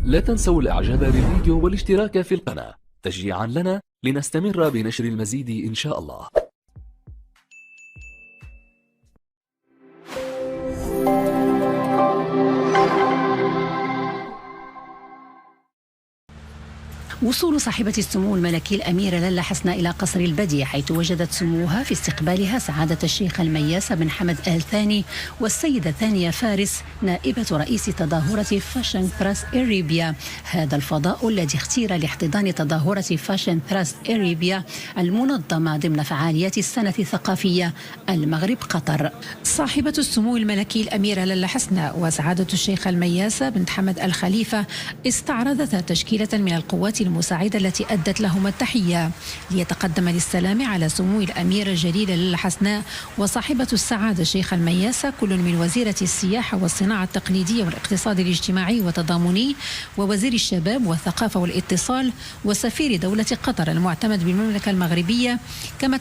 لا تنسوا الاعجاب بالفيديو والاشتراك في القناة تشجيعا لنا لنستمر بنشر المزيد إن شاء الله. وصول صاحبة السمو الملكي الأميرة لاله حسناء إلى قصر البديع، حيث وجدت سموها في استقبالها سعادة الشيخ المياسة بن حمد آل ثاني والسيدة ثانية فارس نائبة رئيس تظاهرة فاشن ثراست إريبيا. هذا الفضاء الذي اختير لاحتضان تظاهرة فاشن ثراست إريبيا المنظمة ضمن فعاليات السنة الثقافية المغرب قطر. صاحبة السمو الملكي الأميرة لاله حسناء وسعادة الشيخ المياسة بن حمد الخليفة استعرضتا تشكيلة من القوات المساعدة التي أدت لهم التحية ليتقدم للسلام على سمو الأميرة الجليلة لاله حسناء وصاحبة السعادة الشيخ المياسة كل من وزيرة السياحة والصناعة التقليدية والاقتصاد الاجتماعي والتضامني ووزير الشباب والثقافة والاتصال وسفير دولة قطر المعتمد بالمملكة المغربية، كما